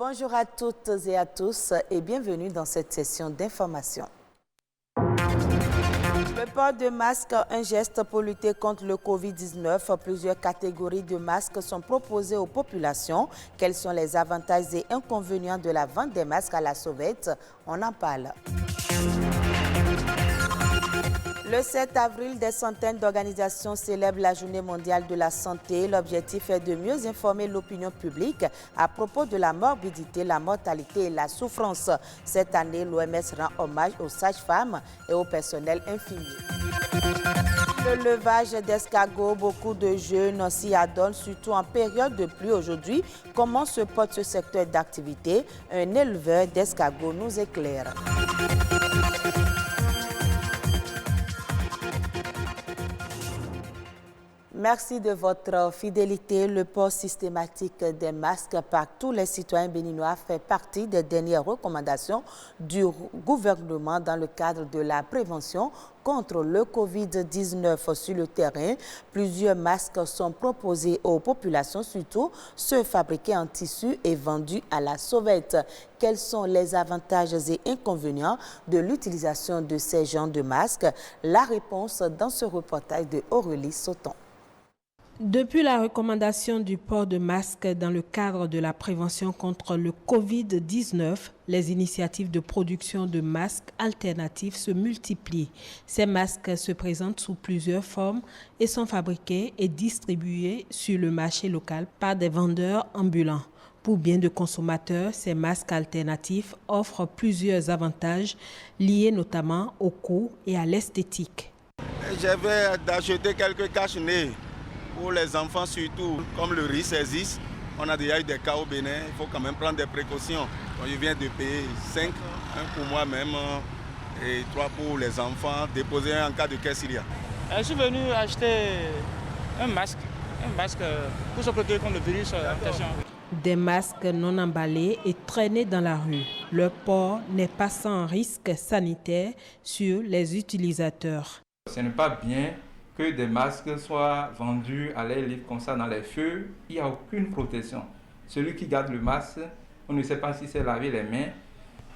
Bonjour à toutes et à tous et bienvenue dans cette session d'information. Le port de masque, un geste pour lutter contre le Covid-19. Plusieurs catégories de masques sont proposées aux populations. Quels sont les avantages et inconvénients de la vente des masques à la sauvette? On en parle. Le 7 avril, des centaines d'organisations célèbrent la Journée mondiale de la santé. L'objectif est de mieux informer l'opinion publique à propos de la morbidité, la mortalité et la souffrance. Cette année, l'OMS rend hommage aux sages-femmes et au personnel infirmier. Le levage d'escargots, beaucoup de jeunes s'y adonnent, surtout en période de pluie aujourd'hui. Comment se porte ce secteur d'activité? Un éleveur d'escargots nous éclaire. Merci de votre fidélité. Le port systématique des masques par tous les citoyens béninois fait partie des dernières recommandations du gouvernement dans le cadre de la prévention contre le Covid-19 sur le terrain. Plusieurs masques sont proposés aux populations, surtout ceux fabriqués en tissu et vendus à la sauvette. Quels sont les avantages et inconvénients de l'utilisation de ces genres de masques? La réponse dans ce reportage de Aurélie Sauton. Depuis la recommandation du port de masque dans le cadre de la prévention contre le Covid-19, les initiatives de production de masques alternatifs se multiplient. Ces masques se présentent sous plusieurs formes et sont fabriqués et distribués sur le marché local par des vendeurs ambulants. Pour bien de consommateurs, ces masques alternatifs offrent plusieurs avantages liés notamment au coût et à l'esthétique. J'avais d'acheter quelques cache-nez. Pour les enfants surtout, comme le riz existe, on a déjà eu des cas au Bénin, il faut quand même prendre des précautions. Donc, je viens de payer 5, un pour moi-même et 3 pour les enfants, déposer un en cas de caisse il y a. Je suis venu acheter un masque pour se protéger contre le virus en question. Des masques non emballés et traînés dans la rue. Leur port n'est pas sans risque sanitaire sur les utilisateurs. Ce n'est pas bien que des masques soient vendus à l'air libre comme ça dans les feux. Il n'y a aucune protection. Celui qui garde le masque, on ne sait pas si c'est lavé les mains.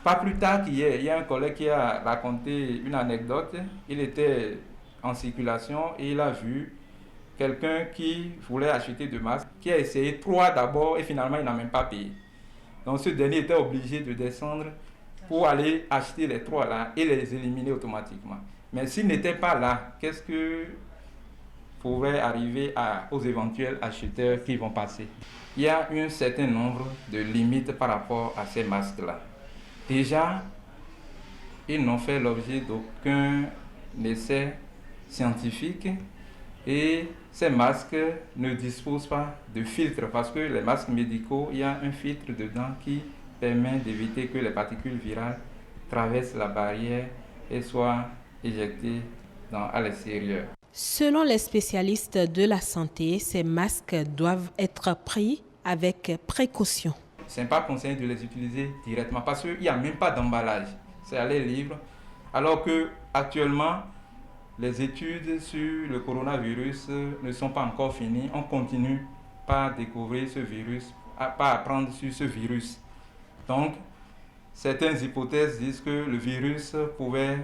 Pas plus tard qu'hier, il y a un collègue qui a raconté une anecdote. Il était en circulation et il a vu quelqu'un qui voulait acheter des masques, qui a essayé 3 d'abord et finalement il n'a même pas payé. Donc ce dernier était obligé de descendre pour aller acheter les 3 là et les éliminer automatiquement. Mais s'il n'était pas là, qu'est-ce que pourrait arriver aux éventuels acheteurs qui vont passer? Il y a un certain nombre de limites par rapport à ces masques-là. Déjà, ils n'ont fait l'objet d'aucun essai scientifique et ces masques ne disposent pas de filtre parce que les masques médicaux, il y a un filtre dedans qui permet d'éviter que les particules virales traversent la barrière et soient éjectés à l'extérieur. Selon les spécialistes de la santé, ces masques doivent être pris avec précaution. Ce n'est pas conseillé de les utiliser directement parce qu'il n'y a même pas d'emballage. C'est à l'air libre. Alors que actuellement, les études sur le coronavirus ne sont pas encore finies. On continue par découvrir ce virus, par apprendre sur ce virus. Donc, certaines hypothèses disent que le virus pouvait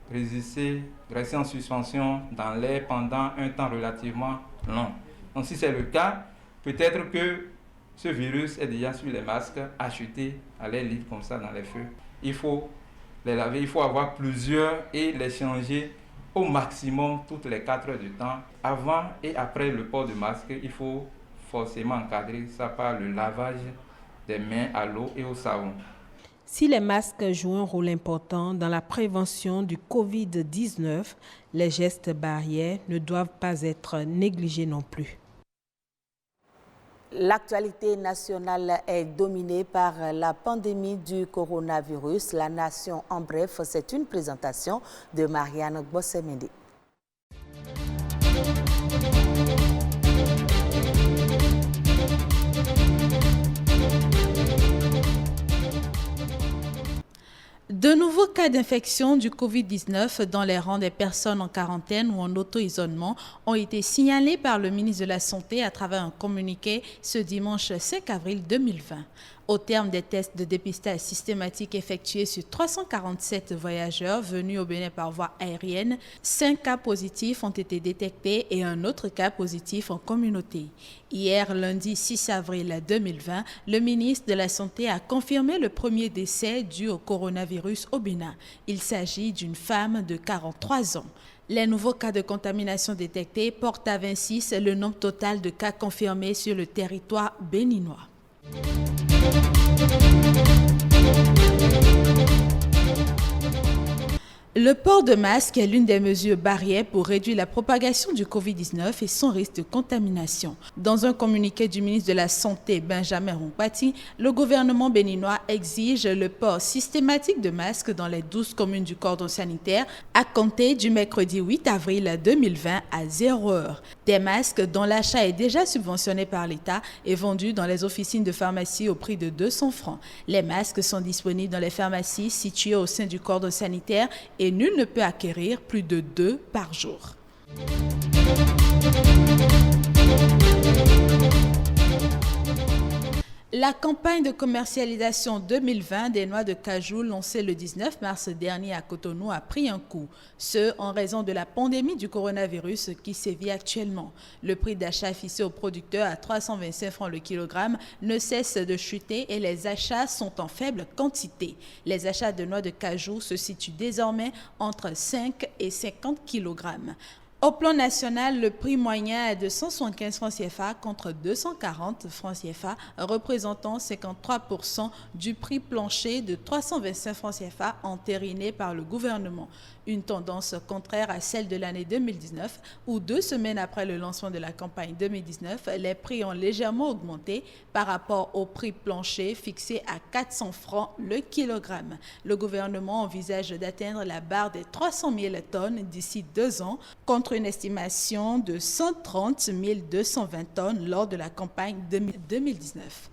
rester en suspension dans l'air pendant un temps relativement long. Donc si c'est le cas, peut-être que ce virus est déjà sur les masques achetés à l'air libre comme ça dans les feux. Il faut les laver, il faut avoir plusieurs et les changer au maximum toutes les 4 heures de temps. Avant et après le port de masque, il faut forcément encadrer ça par le lavage des mains à l'eau et au savon. Si les masques jouent un rôle important dans la prévention du Covid-19, les gestes barrières ne doivent pas être négligés non plus. L'actualité nationale est dominée par la pandémie du coronavirus. La nation en bref, c'est une présentation de Marianne Bossemende. De nouveaux cas d'infection du Covid-19 dans les rangs des personnes en quarantaine ou en auto-isolement ont été signalés par le ministre de la Santé à travers un communiqué ce dimanche 5 avril 2020. Au terme des tests de dépistage systématique effectués sur 347 voyageurs venus au Bénin par voie aérienne, 5 cas positifs ont été détectés et un autre cas positif en communauté. Hier, lundi 6 avril 2020, le ministre de la Santé a confirmé le premier décès dû au coronavirus au Bénin. Il s'agit d'une femme de 43 ans. Les nouveaux cas de contamination détectés portent à 26 le nombre total de cas confirmés sur le territoire béninois. Le port de masque est l'une des mesures barrières pour réduire la propagation du Covid-19 et son risque de contamination. Dans un communiqué du ministre de la Santé, Benjamin Rompati, le gouvernement béninois exige le port systématique de masques dans les 12 communes du cordon sanitaire à compter du mercredi 8 avril 2020 à 0 heure. Des masques dont l'achat est déjà subventionné par l'État et vendu dans les officines de pharmacie au prix de 200 francs. Les masques sont disponibles dans les pharmacies situées au sein du cordon sanitaire et nul ne peut acquérir plus de 2 par jour. La campagne de commercialisation 2020 des noix de cajou lancée le 19 mars dernier à Cotonou a pris un coup, ce en raison de la pandémie du coronavirus qui sévit actuellement. Le prix d'achat fixé aux producteurs à 325 francs le kilogramme ne cesse de chuter et les achats sont en faible quantité. Les achats de noix de cajou se situent désormais entre 5 et 50 kilogrammes. Au plan national, le prix moyen est de 175 francs CFA contre 240 francs CFA, représentant 53% du prix plancher de 325 francs CFA entériné par le gouvernement. Une tendance contraire à celle de l'année 2019, où 2 semaines après le lancement de la campagne 2019, les prix ont légèrement augmenté par rapport au prix plancher fixé à 400 francs le kilogramme. Le gouvernement envisage d'atteindre la barre des 300 000 tonnes d'ici 2 ans, contre une estimation de 130 220 tonnes lors de la campagne 2019.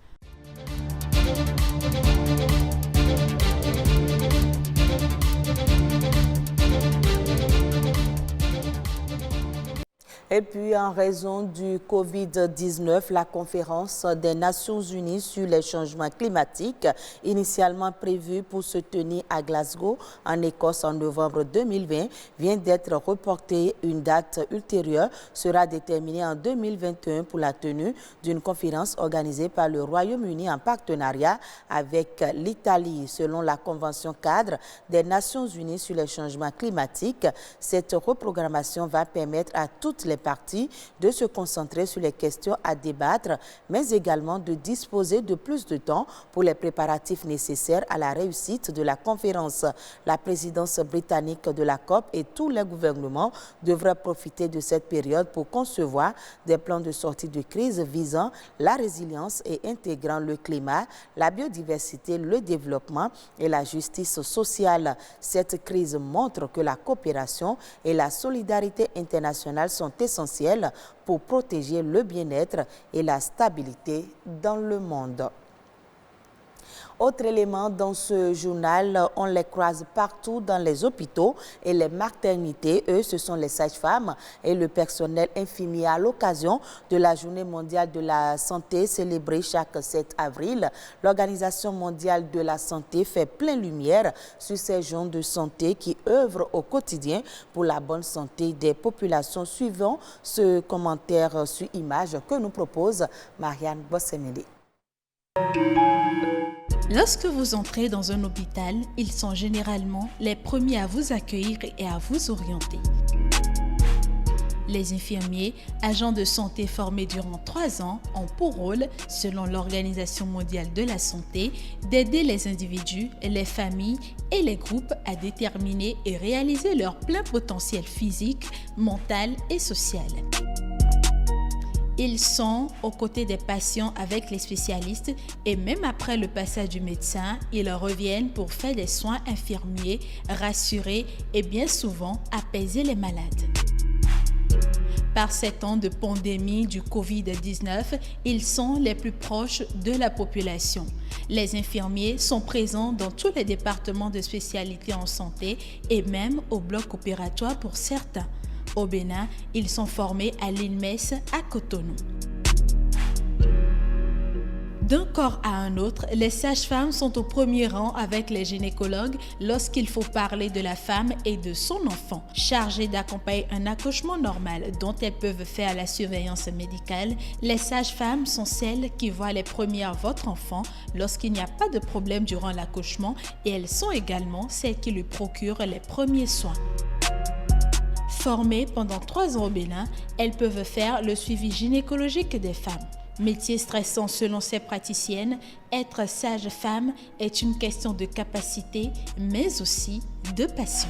Et puis, en raison du Covid-19, la conférence des Nations Unies sur les changements climatiques, initialement prévue pour se tenir à Glasgow, en Écosse, en novembre 2020, vient d'être reportée. Une date ultérieure sera déterminée en 2021 pour la tenue d'une conférence organisée par le Royaume-Uni en partenariat avec l'Italie. Selon la Convention cadre des Nations Unies sur les changements climatiques, cette reprogrammation va permettre à toutes les parties de se concentrer sur les questions à débattre, mais également de disposer de plus de temps pour les préparatifs nécessaires à la réussite de la conférence. La présidence britannique de la COP et tous les gouvernements devraient profiter de cette période pour concevoir des plans de sortie de crise visant la résilience et intégrant le climat, la biodiversité, le développement et la justice sociale. Cette crise montre que la coopération et la solidarité internationale sont essentielles pour protéger le bien-être et la stabilité dans le monde. Autre élément dans ce journal, on les croise partout dans les hôpitaux et les maternités. Eux, ce sont les sages-femmes et le personnel infirmier. À l'occasion de la Journée mondiale de la santé célébrée chaque 7 avril, l'Organisation mondiale de la santé fait plein lumière sur ces gens de santé qui œuvrent au quotidien pour la bonne santé des populations. Suivant ce commentaire sur image que nous propose Marianne Bossemeli. Lorsque vous entrez dans un hôpital, ils sont généralement les premiers à vous accueillir et à vous orienter. Les infirmiers, agents de santé formés durant 3 ans, ont pour rôle, selon l'Organisation mondiale de la santé, d'aider les individus, les familles et les groupes à déterminer et réaliser leur plein potentiel physique, mental et social. Ils sont aux côtés des patients avec les spécialistes et même après le passage du médecin, ils reviennent pour faire des soins infirmiers, rassurer et bien souvent apaiser les malades. Par ces temps de pandémie du Covid-19, ils sont les plus proches de la population. Les infirmiers sont présents dans tous les départements de spécialité en santé et même au bloc opératoire pour certains. Au Bénin, ils sont formés à l'INMES à Cotonou. D'un corps à un autre, les sages-femmes sont au premier rang avec les gynécologues lorsqu'il faut parler de la femme et de son enfant. Chargées d'accompagner un accouchement normal dont elles peuvent faire la surveillance médicale, les sages-femmes sont celles qui voient les premières votre enfant lorsqu'il n'y a pas de problème durant l'accouchement et elles sont également celles qui lui procurent les premiers soins. Formées pendant 3 ans au Bénin, elles peuvent faire le suivi gynécologique des femmes. Métier stressant selon ces praticiennes, être sage-femme est une question de capacité, mais aussi de passion.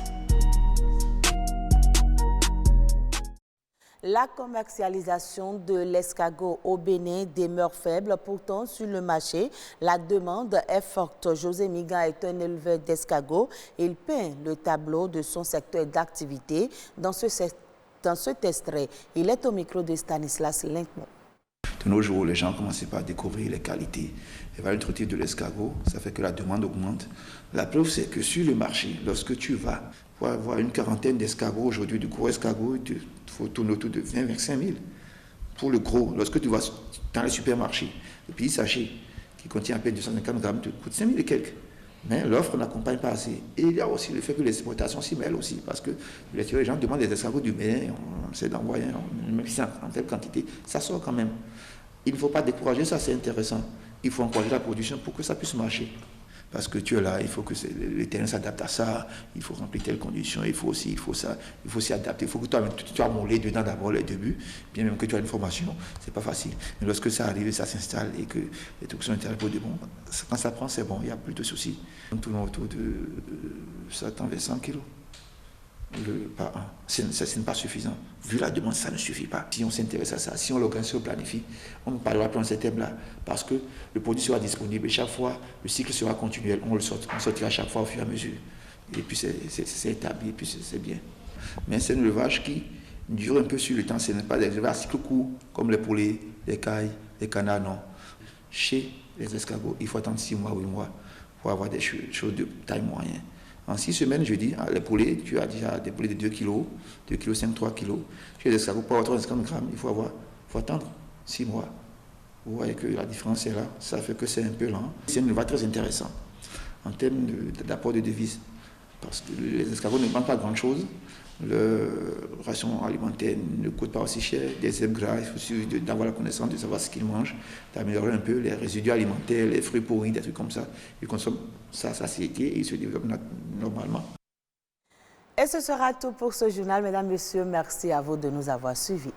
La commercialisation de l'escargot au Bénin demeure faible. Pourtant, sur le marché, la demande est forte. José Miga est un éleveur d'escargots. Il peint le tableau de son secteur d'activité dans cet extrait. Il est au micro de Stanislas Linkmo. De nos jours, les gens commencent par découvrir les qualités et valeurs nutritives de l'escargot. Ça fait que la demande augmente. La preuve, c'est que sur le marché, lorsque tu vas pour avoir une quarantaine d'escargots aujourd'hui, du gros escargot, il faut tourner autour de 20-25 000. Pour le gros, lorsque tu vas dans les supermarchés, le petit sachet qui contient à peine 250 grammes te coûte 5 000 et quelques. Mais l'offre n'accompagne pas assez. Et il y a aussi le fait que les exportations s'y mêlent aussi, parce que les gens demandent des escargots du Bénin, on essaie d'envoyer, même si c'est en telle quantité, ça sort quand même. Il ne faut pas décourager, ça c'est intéressant. Il faut encourager la production pour que ça puisse marcher. Parce que tu es là, il faut que le terrain s'adapte à ça, il faut remplir telles conditions, il faut s'y adapter. Il faut que tu as moulé dedans d'abord les débuts, bien même que tu as une formation, c'est pas facile. Mais lorsque ça arrive, ça s'installe et que les trucs sont intéressés pour des bons, quand ça prend, c'est bon, il n'y a plus de soucis. On tourne autour de 100 kilos. Par an. Ce n'est pas suffisant. Vu la demande, ça ne suffit pas. Si on s'intéresse à ça, si on l'organise, on planifie, on ne parlera plus en ces thèmes-là, parce que le produit sera disponible et chaque fois, le cycle sera continuel. On sortira chaque fois au fur et à mesure. Et puis c'est établi, et puis c'est bien. Mais c'est un élevage qui dure un peu sur le temps. Ce n'est pas des élevages à cycle court, comme les poulets, les cailles, les canards, non. Chez les escargots, il faut attendre 6 mois, 8 mois pour avoir des choses de taille moyenne. En 6 semaines, je dis, les poulets, tu as déjà des poulets de 2 kg, 2 kg 5, 3 kg. Chez les escargots, pour avoir 350 grammes, il faut attendre 6 mois. Vous voyez que la différence est là, ça fait que c'est un peu lent. C'est un élevage très intéressant en termes d'apport de devises, parce que les escargots ne demandent pas grand-chose. Leur ration alimentaire ne coûte pas aussi cher. Des herbes gras, il faut suffire d'avoir la connaissance, de savoir ce qu'ils mangent, d'améliorer un peu les résidus alimentaires, les fruits pourris, des trucs comme ça. Ils consomment sa satiété et ils se développent normalement. Et ce sera tout pour ce journal. Mesdames, Messieurs, merci à vous de nous avoir suivis.